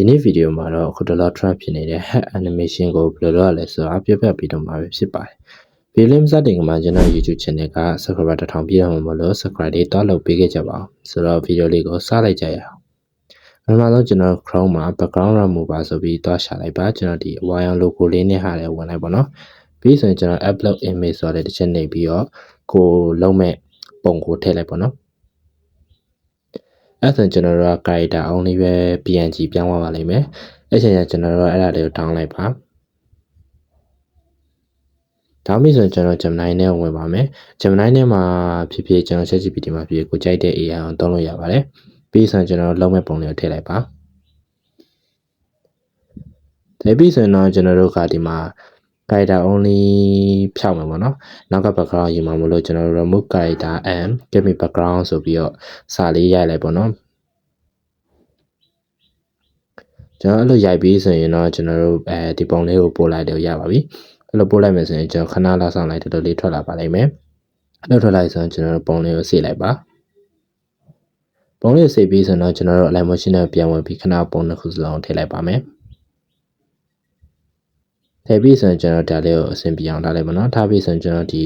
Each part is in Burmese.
ဒီနေ့ဗီဒီယိုမှာတော့အခုတလော trend ဖြစ်နေတဲ့ head animation ကိုဘယ်လိုလုပ်ရလဲဆိုတာပြပြပြီးတော့မှာပဲဖြစ်ပါတယ်။ဗီဒီယိုလေးစတင်ကမှကျွန်တော် YouTube channel က subscriber 1000ပြည့်အောင်မလို့ subscribe လေးတောက်လုပ်ပေးခဲ့ကြပါအောင်။ဆိုတော့ဗီဒီယိုလေးကိုစလိုက်ကြရအောင်။ပထမဆုံးကျွန်တော် Chrome မှာ background remover ဆိုပြီးတွားရှာလိုက်ပါကျွန်တော်ဒီအဝါရောင် logo လေးနဲ့ဟာလည်းဝင်လိုက်ပါနော်။ပြီးဆိုရင်ကျွန်တော် upload image ဆိုတဲ့တစ်ချက်နှိပ်ပြီးတော့ကိုလုံးမဲ့ပုံကိုထည့်လိုက်ပါနော်။အဲ့ဒါကျွန်တော်တို့က character only ပဲ PNG ပြောင်းသွားပါလိမ့်မယ်။အဲ့ချိန်ကျကျွန်တော်တို့အဲ့ဒါလေးကို down လိုက်ပါ။ဒါမှမဟုတ်ကျွန်တော် Gemini နဲ့ဝင်ပါမယ်။ Gemini နဲ့မှာဖြစ်ဖြစ်ကျွန်တော် ChatGPT မှာဖြစ်ဖြစ်ကိုကြိုက်တဲ့ AI အောင်သုံးလို့ရပါတယ်။ပြီးဆိုရင်ကျွန်တော်လုံးမဲ့ပုံလေးကိုထည့်လိုက်ပါ။ဒါပြီးဆိုရင်တော့ကျွန်တော်တို့ကဒီမှာ character only ဖြောက်မှာပေါ့နော်။နောက်က background ယူမှာမလို့ကျွန်တော်တို့ remove character and give me background ဆိုပြီးတော့စာလေးရိုက်လိုက်ပေါ့နော်။ကျွန်တော်အဲ့လိုရိုက်ပြီးဆိုရင်တော့ကျွန်တော်တို့ဒီပုံလေးကိုပို့လိုက်တော့ရပါပြီ။အဲ့လိုပို့လိုက်မယ်ဆိုရင်ကျွန်တော်ခဏလောက်ဆောင်လိုက်တော်လေးထွက်လာပါလိမ့်မယ်။အဲ့လိုထွက်လာဆိုရင်ကျွန်တော်တို့ပုံလေးကိုစေ့လိုက်ပါ။ပုံလေးကိုစေ့ပြီးဆိုတော့ကျွန်တော်တို့ align motion နဲ့ပြန်ဝင်ပြီးခဏပုံတစ်ခုစလုံးထည့်လိုက်ပါမယ်။ထည့်ပြီးဆိုရင်ကျွန်တော်ဒါလေးကိုအဆင်ပြေအောင်ထားလိုက်ပါနော်။ထားပြီးဆိုရင်ကျွန်တော်ဒီ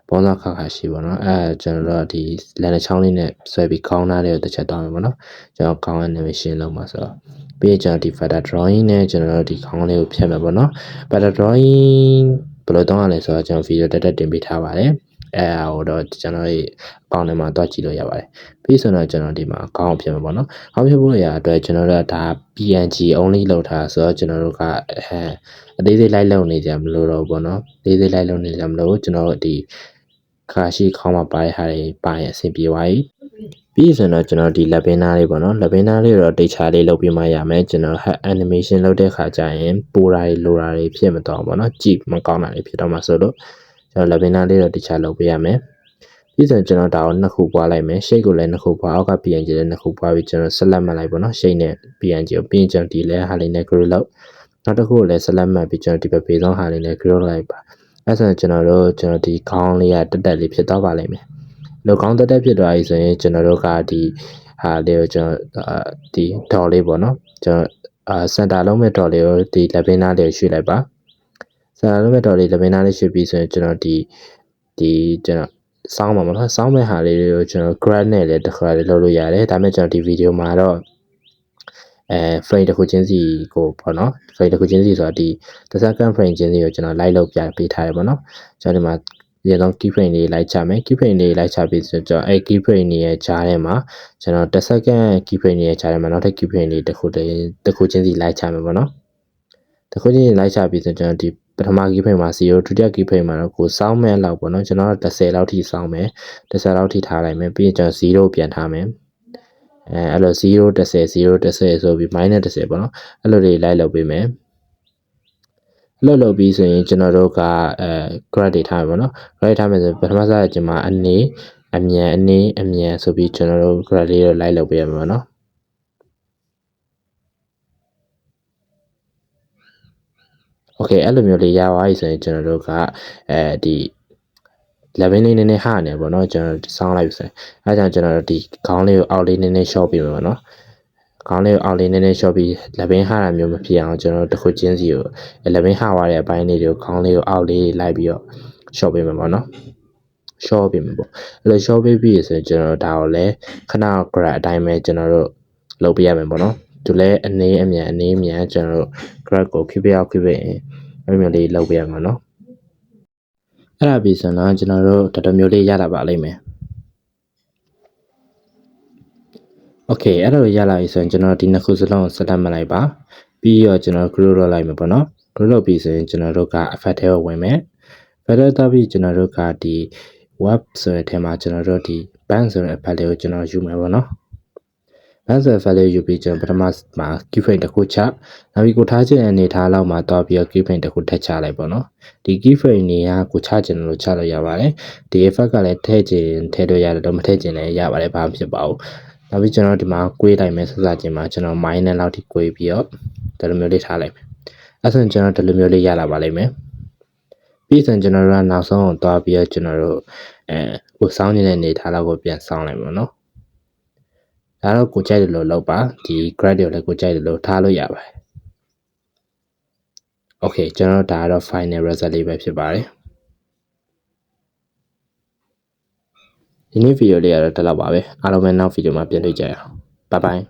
ဘောင်းစားခါခါရှိပါတော့။ကျွန်တော်တို့ဒီလန်ချောင်းလေးနဲ့ဆွဲပြီးခေါင်းသားလေးကိုတစ်ချက်တောင်းမယ်ပေါ့နော်။ကျွန်တော်ခေါင်းရဲ့ animation လုပ်မှာဆိုတော့ပြီးကျွန်တော်ဒီ feather drawing နဲ့ကျွန်တော်တို့ဒီခေါင်းလေးကိုဖြတ်မယ်ပေါ့နော် feather drawing ဘယ်လိုတောင်းရလဲဆိုတော့ကျွန်တော် video တက်တင်ပေးထားပါတယ်ဟိုတော့ကျွန်တော်ရဲ့အကောင့်ထဲမှာတွားကြည့်လို့ရပါတယ်ပြီးဆိုတော့ကျွန်တော်ဒီမှာခေါင်းဖြတ်မယ်ပေါ့နော်ခေါင်းဖြတ်ဖို့ရအတွက်ကျွန်တော်တို့ဒါ PNG only လောက်ထားဆိုတော့ကျွန်တော်တို့ကအသေးသေးလိုက်လုံနေကြမလို့တော့ပေါ့နော်အသေးသေးလိုက်လုံနေကြမလို့ကျွန်တော်တို့ဒီခါရှိခေါင်းမှာပါတဲ့ဟာတွေပါရင်အဆင်ပြေသွားပြီပြီးဆိုတော့ကျွန်တော်ဒီလက်ပင်သားလေးပေါ့နော်လက်ပင်သားလေးတော့တိတ်ချလေးလုပ်ပြီးမှရမယ်ကျွန်တော် head animation လုပ်တဲ့ခါကျရင်ပိုတာတွေလိုတာတွေဖြစ်မတော့ပေါ့နော်ကြည့်မကောင်းတာတွေဖြစ်တော့မှဆိုလို့ကျွန်တော်လက်ပင်သားလေးတော့တိတ်ချလုပ်ပေးရမယ်ပြီးဆိုရင်ကျွန်တော်ဒါကိုနှစ်ခုပွားလိုက်မယ် shape ကိုလည်းနှစ်ခုပွားအောက်က PNG လည်းနှစ်ခုပွားပြီးကျွန်တော် select မှတ်လိုက်ပေါ့နော် shape နဲ့ PNG ကိုပြီးရင်ကျွန်တော်ဒီလဲဟာလေးနဲ့ group လုပ်နောက်တစ်ခုကိုလည်း select မှတ်ပြီးကျွန်တော်ဒီဘက်ဘေးဆုံးဟာလေးနဲ့ group လိုက်ပါအဲ့ဆိုရင်ကျွန်တော်ဒီခေါင်းလေးကတက်တက်လေးဖြစ်တော့ပါလိမ့်မယ်လောကောင်းတက်တက်ဖြစ်သွားပြီဆိုရင်ကျွန်တော်တို့ကဒီဟာလေးကိုကျွန်တော်ဒီဒေါ်လေးပေါ့နော်ကျွန်တော်စင်တာလုံးမဲ့ဒေါ်လေးကိုဒီလက်ပင်သားလေးရွှေ့လိုက်ပါစင်တာလုံးမဲ့ဒေါ်လေးလက်ပင်သားလေးရွှေ့ပြီးဆိုရင်ကျွန်တော်ဒီကျွန်တော်စောင်းပါမလားစောင်းမဲ့ဟာလေးတွေကိုကျွန်တော် grad နဲ့လည်းတစ်ခါလေးလုပ်လို့ရတယ်ဒါပေမဲ့ကျွန်တော်ဒီဗီဒီယိုမှာတော့frame တစ်ခုချင်းစီကိုပေါ့နော် frame တစ်ခုချင်းစီဆိုတာဒီsecond frame ချင်းစီကိုကျွန်တော် live လုပ်ပြပေးထားတယ်ပေါ့နော်ကျွန်တော်ဒီမှာဒီတော့ key frame လေးလိုက်ချမယ် key frame လေးလိုက်ချပြီးဆိုတော့အဲ့ key frame တွေရဲ့ကြားထဲမှာကျွန်တော်တစ် second key frame တွေရဲ့ကြားထဲမှာနောက်ထပ် key frame တွေတစ်ခုချင်းစီလိုက်ချမယ်ပေါ့နော်တစ်ခုချင်းစီလိုက်ချပြီးဆိုကျွန်တော်ဒီပထမ key frame မှာ0ဒုတိယ key frame မှာတော့ကိုစောင်းမဲ့လောက်ပေါ့နော်ကျွန်တော်10လောက်ထိစောင်းမယ်10လောက်ထိထားလိုက်မယ်ပြီးရင်ကျွန်တော်0ပြန်ထားမယ်အဲ့လို0 10 0 10ဆိုပြီး -10 ပေါ့နော်အဲ့လိုတွေလိုက်လုပ်ပေးမယ်လုပ်ပြီးဆိုရင်ကျွန်တော်တို့ကgrad တွေထားမယ်ပေါ့နော် grad ထားမယ်ဆိုပထမစားကျွန်မအနေအမြန်ဆိုပြီးကျွန်တော်တို့ grad လေးကိုလိုက်လုပ်ပေးရမှာပေါ့နော်โอเคအဲ့လိုမျိုးလေးရပါပြီဆိုရင်ကျွန်တော်တို့ကဒီlevel လေးနည်းနည်းဟာနေပေါ့နော်ကျွန်တော်စောင်းလိုက်ပြီဆိုရင်အဲဒါကြောင့်ကျွန်တော်ဒီခေါင်းလေးကိုအောက်လေးနည်းနည်း short ပေးမယ်ပေါ့နော်ခေါင်းလေးကိုအောက်လေးနည်းနည်း short ပြီး level ဟာတာမျိုးမဖြစ်အောင်ကျွန်တော်တစ်ခုချင်းစီကို level ဟာသွားတဲ့အပိုင်းလေးတွေကိုခေါင်းလေးကိုအောက်လေးလိုက်ပြီးတော့ short ပေးမယ်ပေါ့နော် short ပေးမယ်ပေါ့အဲ့လို short ပေးပြီးဆိုရင်ကျွန်တော်ဒါကိုလည်းခဏ grad အတိုင်းပဲကျွန်တော်တို့လုပ်ပေးရမယ်ပေါ့နော်သူလည်းအနေအမြန်ကျွန်တော်တို့ grad ကိုဖြည်းဖြည်းအဲ့လိုမျိုးလေးလုပ်ပေးရမှာနော်အဲ့ဒါပြီးဆိုတော့ကျွန်တော်တို့တော်တော်မျိုးလေးရလာပါလိမ့်မယ်โอเคအဲ့လိုရလာပြီဆိုရင်ကျွန်တော်ဒီနှစ်ခုစလုံးကို select မှတ်လိုက်ပါပြီးတော့ကျွန်တော် group လုပ်လိုက်မယ်ပေါ့နော် group လုပ်ပြီးဆိုရင်ကျွန်တော်တို့က effect ထဲကိုဝင်မယ် effect တော့ပြီးကျွန်တော်တို့ကဒီ web ဆိုတဲ့အထက်မှာကျွန်တော်တို့ဒီ band ဆိုတဲ့ effect လေးကိုကျွန်တော်ယူမယ်ပေါ့နော် band ဆိုတဲ့ effect လေးယူပြီးကျွန်တော်ပထမမှာ key frame တစ်ခုချနောက်ပြီးကိုထားခြင်းအနေထားလောက်မှာတွားပြီးတော့ key frame တစ်ခုထပ်ချလိုက်ပေါ့နော်ဒီ key frame တွေကကိုချခြင်းလို့ချလို့ရပါတယ်ဒီ effect ကလည်းထည့်လို့ရတယ်တော့မထည့်ခြင်းလည်းရပါတယ်ဘာမှဖြစ်ပါဘူးနောက်ပြီးကျွန်တော်ဒီမှာကွေးလိုက်မယ်စစချင်းမှာကျွန်တော် minus လောက်ထိကွေးပြီးတော့ဒီလိုမျိုးလေးထားလိုက်မယ်အဲ့ဆိုရင်ကျွန်တော်ဒီလိုမျိုးလေးရလာပါလိမ့်မယ်ပြီးရင်ကျွန်တော်တို့ကနောက်ဆုံးကိုတွားပြီးတော့ကျွန်တော်တို့ကိုစောင်းနေတဲ့အနေထားလောက်ကိုပြန်စောင်းလိုက်ပါတော့ ဒါတော့ကိုကြိုက်တယ်လို့လောက်ပါဒီ grade တွေကိုလည်းကိုကြိုက်တယ်လို့ထားလို့ရပါတယ် Okay ကျွန်တော်ဒါကတော့ final result လေးပဲဖြစ်ပါတယ်ဒီနေ့ဗီဒီယိုလေးကတော့ဒီလောက်ပါပဲအားလုံးပဲနောက်ဗီဒီယိုမှာပြန်တွေ့ကြရအောင် bye bye